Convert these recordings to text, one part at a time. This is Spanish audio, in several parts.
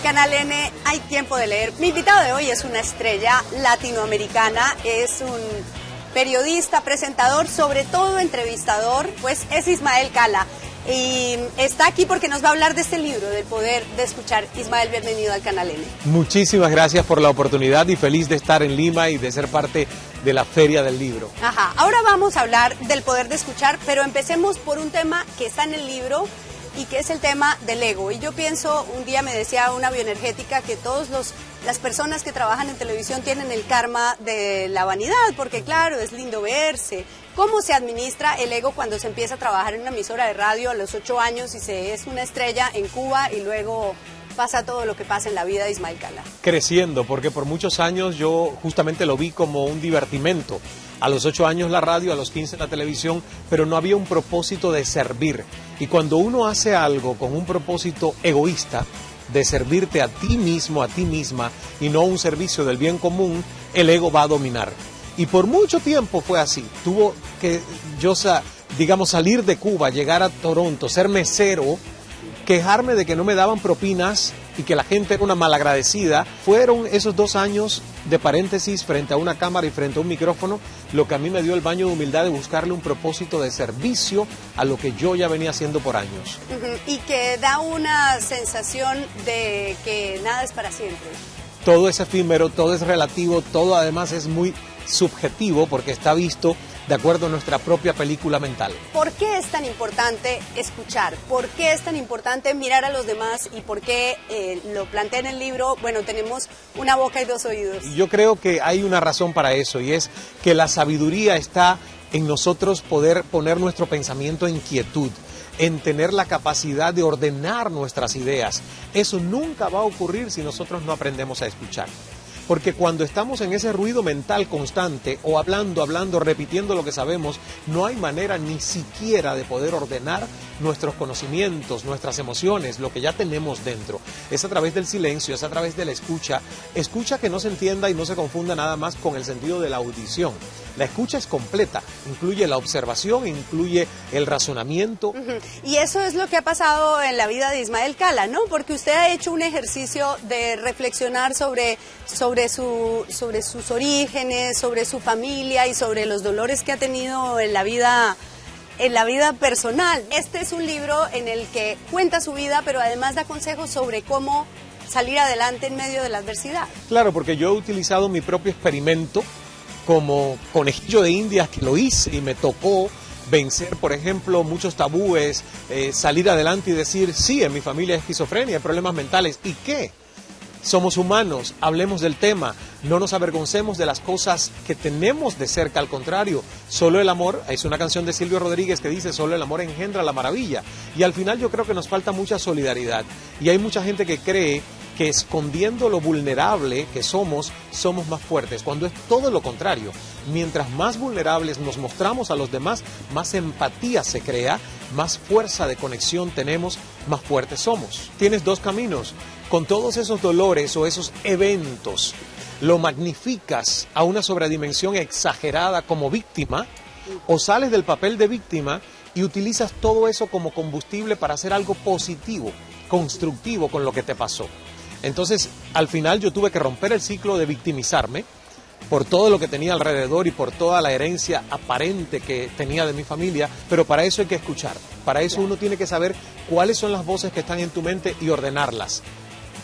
el Canal N hay tiempo de leer. Mi invitado de hoy es una estrella latinoamericana, es un periodista, presentador, sobre todo entrevistador, pues es Ismael Cala. Y está aquí porque nos va a hablar de este libro, del poder de escuchar. Ismael, bienvenido al Canal N. Muchísimas gracias por la oportunidad y feliz de estar en Lima y de ser parte de la Feria del Libro. Ajá, ahora vamos a hablar del poder de escuchar, pero empecemos por un tema que está en el libro y que es el tema del ego. Y yo pienso, un día me decía una bioenergética que las personas que trabajan en televisión tienen el karma de la vanidad, porque claro, es lindo verse. ¿Cómo se administra el ego cuando se empieza a trabajar en una emisora de radio a los 8 años y se es una estrella en Cuba y luego pasa todo lo que pasa en la vida de Ismael Cala? Creciendo, porque por muchos años yo justamente lo vi como un divertimento. A los 8 años la radio, a los 15 la televisión, pero no había un propósito de servir. Y cuando uno hace algo con un propósito egoísta, de servirte a ti mismo, a ti misma, y no un servicio del bien común, el ego va a dominar. Y por mucho tiempo fue así. Tuvo que yo, salir de Cuba, llegar a Toronto, ser mesero, quejarme de que no me daban propinas y que la gente era una malagradecida. Fueron esos 2 años de paréntesis frente a una cámara y frente a un micrófono lo que a mí me dio el baño de humildad de buscarle un propósito de servicio a lo que yo ya venía haciendo por años. Y que da una sensación de que nada es para siempre. Todo es efímero, todo es relativo, todo además es muy subjetivo porque está visto de acuerdo a nuestra propia película mental. ¿Por qué es tan importante escuchar? ¿Por qué es tan importante mirar a los demás? ¿Y por qué lo plantea en el libro? Bueno, tenemos una boca y 2 oídos. Yo creo que hay una razón para eso y es que la sabiduría está en nosotros poder poner nuestro pensamiento en quietud, en tener la capacidad de ordenar nuestras ideas. Eso nunca va a ocurrir si nosotros no aprendemos a escuchar. Porque cuando estamos en ese ruido mental constante o hablando, repitiendo lo que sabemos, no hay manera ni siquiera de poder ordenar nuestros conocimientos, nuestras emociones, lo que ya tenemos dentro. Es a través del silencio, es a través de la escucha. Escucha que no se entienda y no se confunda nada más con el sentido de la audición. La escucha es completa, incluye la observación, incluye el razonamiento. Y eso es lo que ha pasado en la vida de Ismael Cala, ¿no? Porque usted ha hecho un ejercicio de reflexionar sobre sus orígenes, sobre su familia y sobre los dolores que ha tenido en la vida personal. Este es un libro en el que cuenta su vida, pero además da consejos sobre cómo salir adelante en medio de la adversidad. Claro, porque yo he utilizado mi propio experimento como conejillo de indias, que lo hice y me tocó vencer, por ejemplo, muchos tabúes, salir adelante y decir, sí, en mi familia hay esquizofrenia, hay problemas mentales. ¿Y qué? Somos humanos, hablemos del tema, no nos avergoncemos de las cosas que tenemos de cerca, al contrario, solo el amor, es una canción de Silvio Rodríguez que dice, solo el amor engendra la maravilla, y al final yo creo que nos falta mucha solidaridad, y hay mucha gente que cree que escondiendo lo vulnerable que somos más fuertes, cuando es todo lo contrario. Mientras más vulnerables nos mostramos a los demás, más empatía se crea, más fuerza de conexión tenemos, más fuertes somos. Tienes 2 caminos. Con todos esos dolores o esos eventos, lo magnificas a una sobredimensión exagerada como víctima, o sales del papel de víctima y utilizas todo eso como combustible para hacer algo positivo, constructivo con lo que te pasó. Entonces, al final yo tuve que romper el ciclo de victimizarme por todo lo que tenía alrededor y por toda la herencia aparente que tenía de mi familia, pero para eso hay que escuchar. Para eso uno tiene que saber cuáles son las voces que están en tu mente y ordenarlas.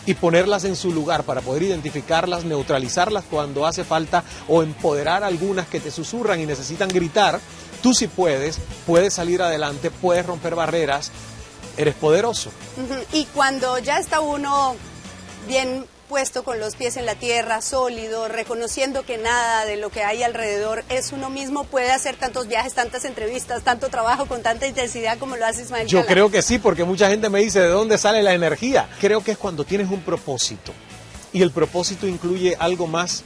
Y ponerlas en su lugar para poder identificarlas, neutralizarlas cuando hace falta o empoderar a algunas que te susurran y necesitan gritar. Tú sí puedes salir adelante, puedes romper barreras, eres poderoso. Y cuando ya está uno bien puesto con los pies en la tierra, sólido, reconociendo que nada de lo que hay alrededor es uno mismo, puede hacer tantos viajes, tantas entrevistas, tanto trabajo con tanta intensidad como lo hace Ismael Cala. Yo creo que sí, porque mucha gente me dice, ¿de dónde sale la energía? Creo que es cuando tienes un propósito, y el propósito incluye algo más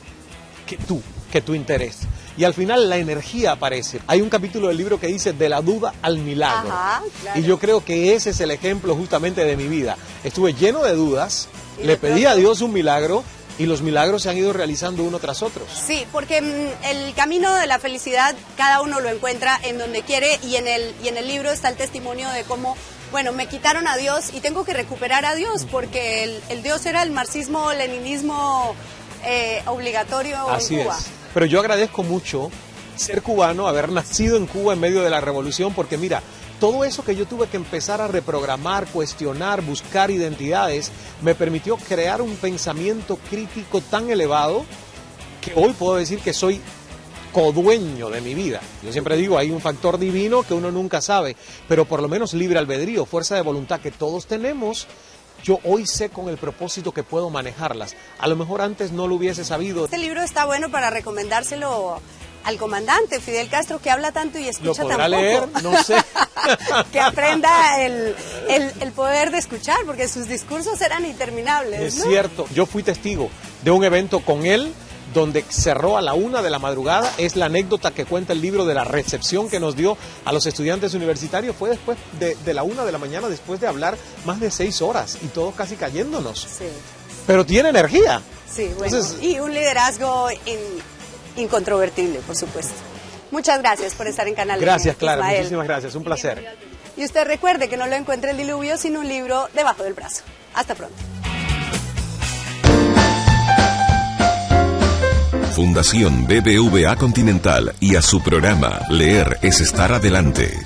que tu interés. Y al final la energía aparece. Hay un capítulo del libro que dice de la duda al milagro. Ajá, claro. Y yo creo que ese es el ejemplo justamente de mi vida. Estuve lleno de dudas, le pedí a Dios un milagro y los milagros se han ido realizando uno tras otro. Sí, porque el camino de la felicidad cada uno lo encuentra en donde quiere y en el libro está el testimonio de cómo bueno, me quitaron a Dios y tengo que recuperar a Dios, porque el Dios era el marxismo-leninismo obligatorio Así en Cuba. es. Pero yo agradezco mucho ser cubano, haber nacido en Cuba en medio de la revolución, porque mira, todo eso que yo tuve que empezar a reprogramar, cuestionar, buscar identidades, me permitió crear un pensamiento crítico tan elevado que hoy puedo decir que soy codueño de mi vida. Yo siempre digo, hay un factor divino que uno nunca sabe, pero por lo menos libre albedrío, fuerza de voluntad que todos tenemos. Yo hoy sé con el propósito que puedo manejarlas. A lo mejor antes no lo hubiese sabido. Este libro está bueno para recomendárselo al comandante Fidel Castro, que habla tanto y escucha tan poco. ¿Lo podrá leer? No sé. Que aprenda el poder de escuchar, porque sus discursos eran interminables, ¿no? Es cierto. Yo fui testigo de un evento con él donde cerró a la 1 de la madrugada. Es la anécdota que cuenta el libro de la recepción que nos dio a los estudiantes universitarios. Fue después de la 1 de la mañana, después de hablar más de 6 horas y todos casi cayéndonos. Sí. Pero tiene energía. Sí, bueno. Entonces, y un liderazgo incontrovertible, por supuesto. Muchas gracias por estar en Canal N. Gracias, Clara. Ismael. Muchísimas gracias. Un placer. Y usted recuerde que no lo encuentre el diluvio, sino un libro debajo del brazo. Hasta pronto. Fundación BBVA Continental y a su programa Leer es estar adelante.